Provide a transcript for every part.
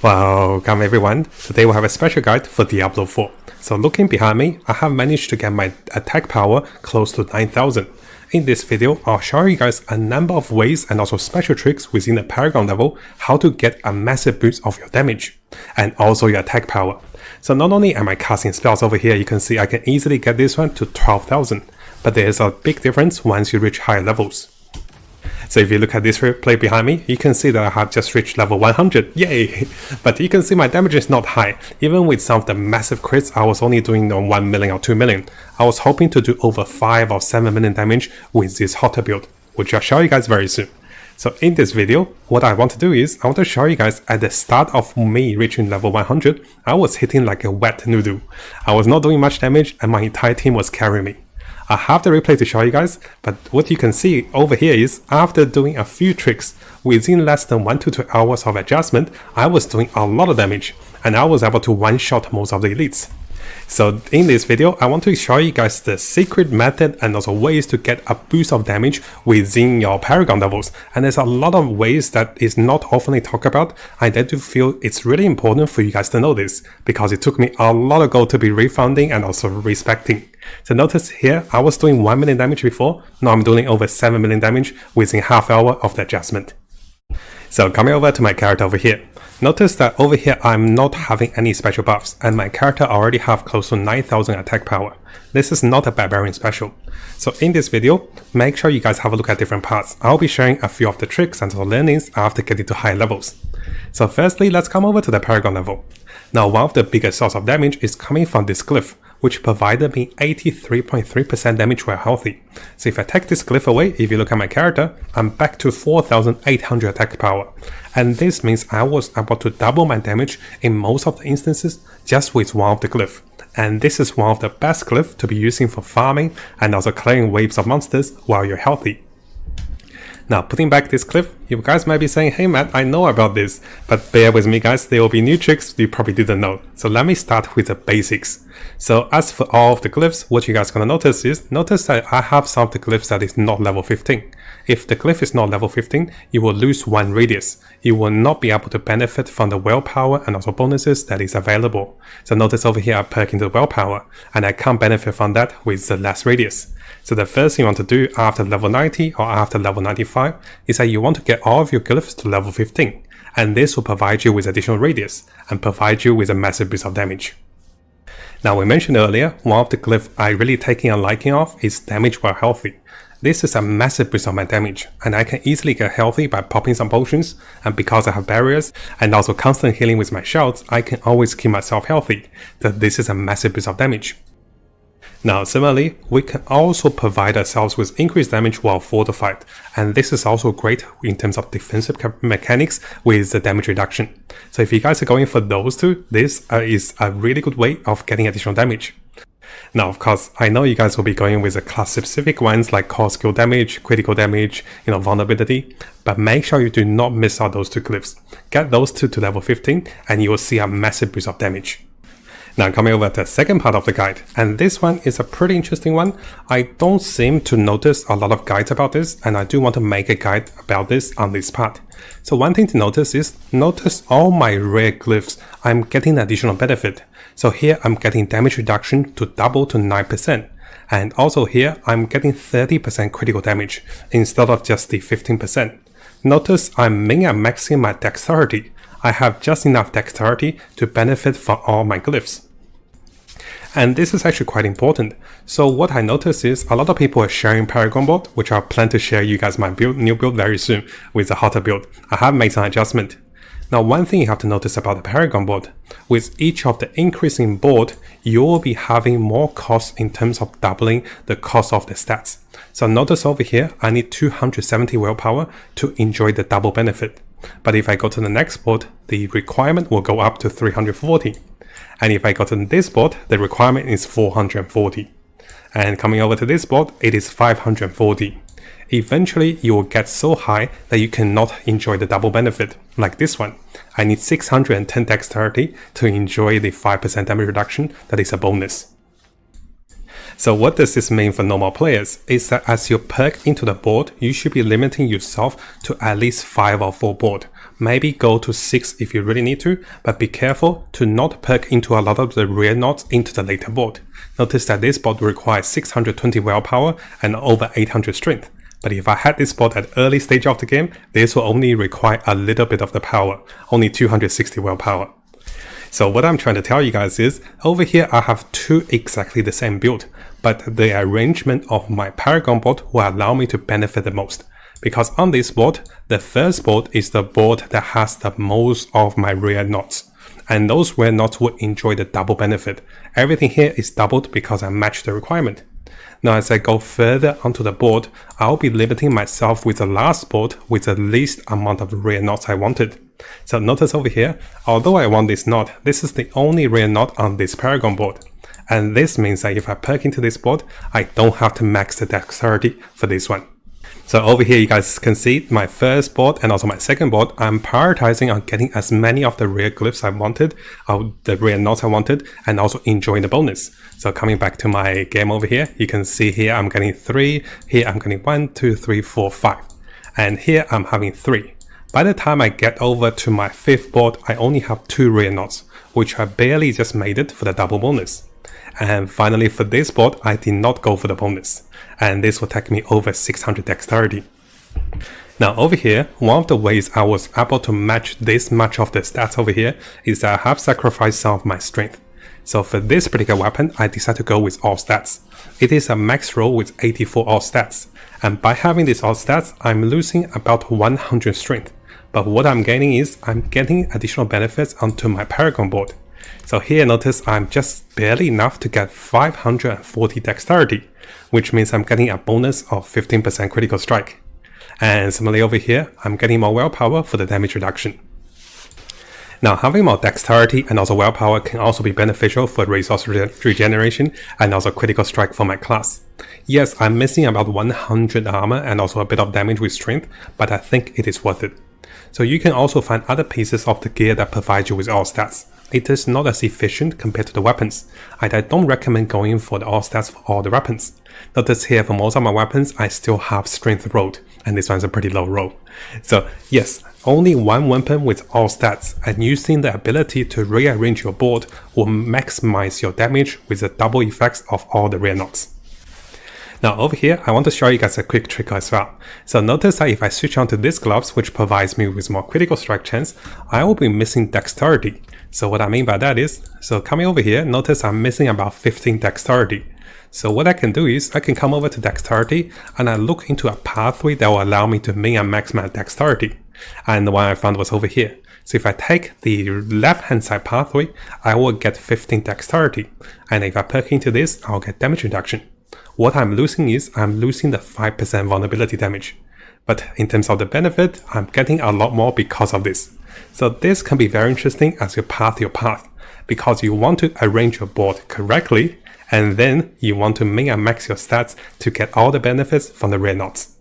Welcome everyone, today we have a special guide for Diablo 4. So looking behind me, I have managed to get my attack power close to 9000. In this video, I'll show you guys a number of ways and also special tricks within the Paragon level how to get a massive boost of your damage and also your attack power. So not only am I casting spells over here, you can see I can easily get this one to 12,000, but there is a big difference once you reach higher levels. So if you look at this replay behind me, you can see that I have just reached level 100, yay! But you can see my damage is not high. Even with some of the massive crits, I was only doing 1 million or 2 million. I was hoping to do over 5 or 7 million damage with this hotter build, which I'll show you guys very soon. So in this video, what I want to do is, I want to show you guys at the start of me reaching level 100, I was hitting like a wet noodle. I was not doing much damage and my entire team was carrying me. I have the replay to show you guys, but what you can see over here is after doing a few tricks, within less than 1 to 2 hours of adjustment, I was doing a lot of damage and I was able to one-shot most of the elites. So in this video, I want to show you guys the secret method and also ways to get a boost of damage within your Paragon levels. And there's a lot of ways that is not often talked about. I do feel it's really important for you guys to know this, because it took me a lot of gold to be refunding and also respecting. So notice here, I was doing 1 million damage before, now I'm doing over 7 million damage within half hour of the adjustment. So coming over to my character over here, notice that over here I'm not having any special buffs and my character already have close to 9000 attack power. This is not a barbarian special. So in this video, make sure you guys have a look at different parts. I'll be sharing a few of the tricks and learnings after getting to high levels. So firstly, let's come over to the Paragon level. Now one of the biggest source of damage is coming from this glyph, which provided me 83.3% damage while healthy. So if I take this glyph away, if you look at my character, I'm back to 4800 attack power. And this means I was able to double my damage in most of the instances just with one of the glyph. And this is one of the best glyph to be using for farming and also clearing waves of monsters while you're healthy. Now putting back this glyph, you guys might be saying, hey Matt, I know about this, but bear with me guys, there will be new tricks you probably didn't know. So let me start with the basics. So as for all of the glyphs, what you guys are going to notice is, notice that I have some of the glyphs that is not level 15. If the glyph is not level 15, you will lose 1 radius. You will not be able to benefit from the willpower and also bonuses that is available. So notice over here I perk into willpower, and I can't benefit from that with the less radius. So the first thing you want to do after level 90 or after level 95 is that you want to get all of your glyphs to level 15, and this will provide you with additional radius and provide you with a massive boost of damage. Now we mentioned earlier, one of the glyphs I really taking a liking of is damage while healthy. This is a massive boost of my damage, and I can easily get healthy by popping some potions, and because I have barriers and also constant healing with my shards, I can always keep myself healthy. So this is a massive boost of damage. Now similarly, we can also provide ourselves with increased damage while fortified, and this is also great in terms of defensive mechanics with the damage reduction. So if you guys are going for those two, this is a really good way of getting additional damage. Now of course, I know you guys will be going with the class specific ones like core skill damage, critical damage, vulnerability, but make sure you do not miss out those two glyphs. Get those two to level 15 and you will see a massive boost of damage. Now coming over to the second part of the guide, and this one is a pretty interesting one. I don't seem to notice a lot of guides about this, and I do want to make a guide about this on this part. So one thing to notice is, notice all my rare glyphs, I'm getting additional benefit. So here I'm getting damage reduction to double to 9%. And also here I'm getting 30% critical damage instead of just the 15%. Notice I'm maxing my dexterity. I have just enough dexterity to benefit from all my glyphs. And this is actually quite important. So what I noticed is a lot of people are sharing Paragon board, which I plan to share you guys my new build very soon with the hotter build. I have made some adjustment. Now one thing you have to notice about the Paragon board, with each of the increasing board, you will be having more cost in terms of doubling the cost of the stats. So notice over here, I need 270 willpower to enjoy the double benefit. But if I go to the next board, the requirement will go up to 340. And if I go to this board, the requirement is 440. And coming over to this board, it is 540. Eventually, you will get so high that you cannot enjoy the double benefit, like this one. I need 610 dexterity to enjoy the 5% damage reduction that is a bonus. So what does this mean for normal players? Is that as you perk into the board, you should be limiting yourself to at least 5 or 4 board. Maybe go to 6 if you really need to, but be careful to not perk into a lot of the rear knots into the later board. Notice that this board requires 620 willpower and over 800 strength. But if I had this board at early stage of the game, this will only require a little bit of the power, only 260 willpower. So what I'm trying to tell you guys is, over here I have 2 exactly the same build, but the arrangement of my Paragon board will allow me to benefit the most. Because on this board, the first board is the board that has the most of my rear knots. And those rear knots will enjoy the double benefit. Everything here is doubled because I matched the requirement. Now as I go further onto the board, I'll be limiting myself with the last board with the least amount of rear knots I wanted. So notice over here, although I want this knot, this is the only rear knot on this Paragon board. And this means that if I perk into this board, I don't have to max the dexterity for this one. So over here you guys can see my first board and also my second board, I'm prioritizing on getting as many of the rear glyphs I wanted, the rear knots I wanted, and also enjoying the bonus. So coming back to my game over here, you can see here I'm getting 3, here I'm getting 1, 2, 3, 4, 5. And here I'm having 3. By the time I get over to my 5th board, I only have 2 rear knots, which I barely just made it for the double bonus. And finally for this board, I did not go for the bonus. And this will take me over 600 dexterity. Now over here, one of the ways I was able to match this much of the stats over here is that I have sacrificed some of my strength. So for this particular weapon, I decided to go with all stats. It is a max roll with 84 all stats. And by having this all stats, I'm losing about 100 strength. But what I'm gaining is, I'm getting additional benefits onto my Paragon board. So here notice I'm just barely enough to get 540 dexterity, which means I'm getting a bonus of 15% critical strike. And similarly over here, I'm getting more willpower for the damage reduction. Now having more dexterity and also willpower can also be beneficial for resource regeneration and also critical strike for my class. Yes, I'm missing about 100 armor and also a bit of damage with strength, but I think it is worth it. So you can also find other pieces of the gear that provide you with all stats. It is not as efficient compared to the weapons. I don't recommend going for the all stats for all the weapons. Notice here for most of my weapons, I still have strength rolled, and this one's a pretty low roll. So yes, only one weapon with all stats, and using the ability to rearrange your board will maximize your damage with the double effects of all the rear knots. Now over here, I want to show you guys a quick trick as well. So notice that if I switch on to this gloves, which provides me with more critical strike chance, I will be missing dexterity. So what I mean by that is, so coming over here, notice I'm missing about 15 dexterity. So what I can do is, I can come over to dexterity and I look into a pathway that will allow me to min and max my dexterity. And the one I found was over here. So if I take the left hand side pathway, I will get 15 dexterity. And if I perk into this, I'll get damage reduction. What I'm losing is, I'm losing the 5% vulnerability damage. But in terms of the benefit, I'm getting a lot more because of this. So this can be very interesting as you path your path, because you want to arrange your board correctly, and then you want to min and max your stats to get all the benefits from the rear knots.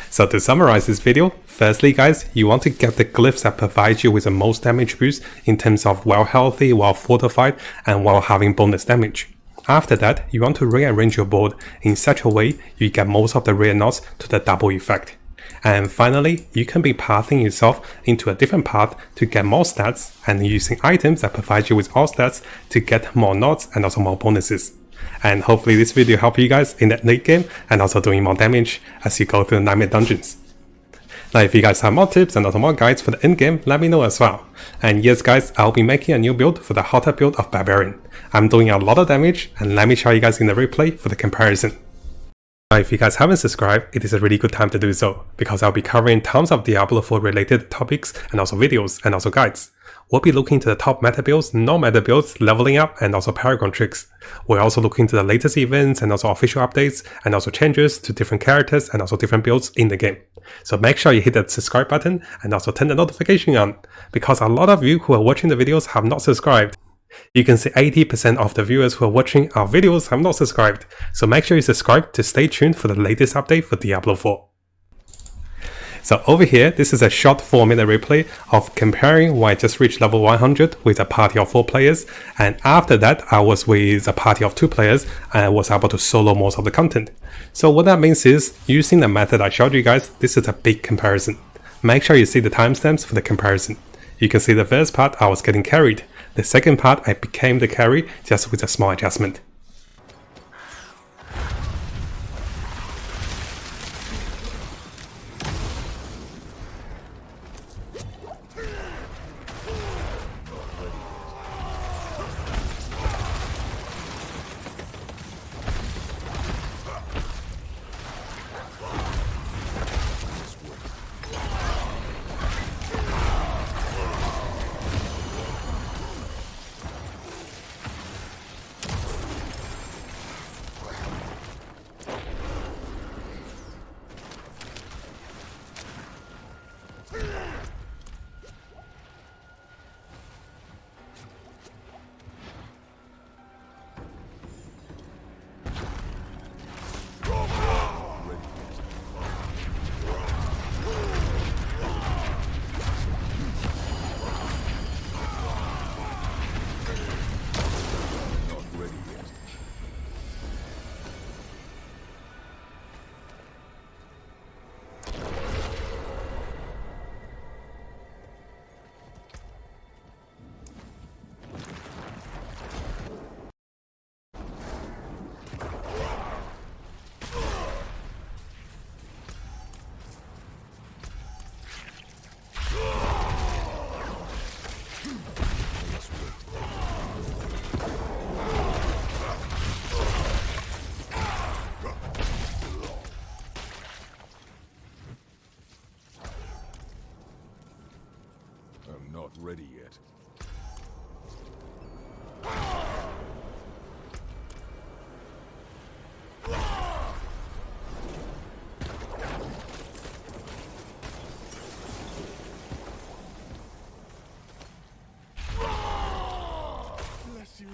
So to summarize this video, firstly guys, you want to get the glyphs that provide you with the most damage boost in terms of well healthy, well fortified, and while having bonus damage. After that, you want to rearrange your board in such a way you get most of the rear knots to the double effect. And finally, you can be pathing yourself into a different path to get more stats and using items that provide you with all stats to get more knots and also more bonuses. And hopefully this video helped you guys in that late game and also doing more damage as you go through the nightmare dungeons. Now if you guys have more tips and also more guides for the end game, let me know as well. And yes guys, I'll be making a new build for the hotter build of Barbarian. I'm doing a lot of damage, and let me show you guys in the replay for the comparison. Now if you guys haven't subscribed, it is a really good time to do so, because I'll be covering tons of Diablo 4 related topics and also videos and also guides. We'll be looking to the top meta builds, non-meta builds, leveling up, and also Paragon tricks. We're also looking to the latest events and also official updates and also changes to different characters and also different builds in the game. So make sure you hit that subscribe button and also turn the notification on, because a lot of you who are watching the videos have not subscribed. You can see 80% of the viewers who are watching our videos have not subscribed, so make sure you subscribe to stay tuned for the latest update for Diablo 4. So over here, this is a short 4-minute replay of comparing when I just reached level 100 with a party of 4 players, and after that I was with a party of 2 players and I was able to solo most of the content. So what that means is, using the method I showed you guys, this is a big comparison. Make sure you see the timestamps for the comparison. You can see the first part I was getting carried, the second part I became the carry just with a small adjustment. I'm not ready yet. Bless you.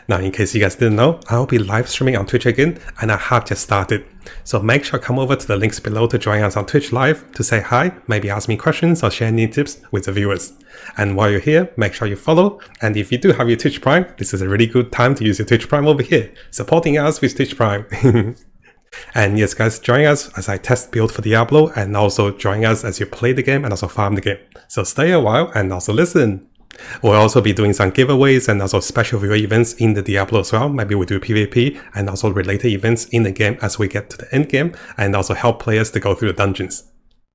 Now, in case you guys didn't know, I'll be live streaming on Twitch again, and I have just started. So make sure to come over to the links below to join us on Twitch live to say hi, maybe ask me questions or share any tips with the viewers. And while you're here, make sure you follow. And if you do have your Twitch Prime, this is a really good time to use your Twitch Prime over here, supporting us with Twitch Prime. And yes, guys, join us as I test build for Diablo, and also join us as you play the game and also farm the game. So stay a while and also listen. We'll also be doing some giveaways and also special viewer events in the Diablo as well. Maybe we do PvP and also related events in the game as we get to the end game, and also help players to go through the dungeons.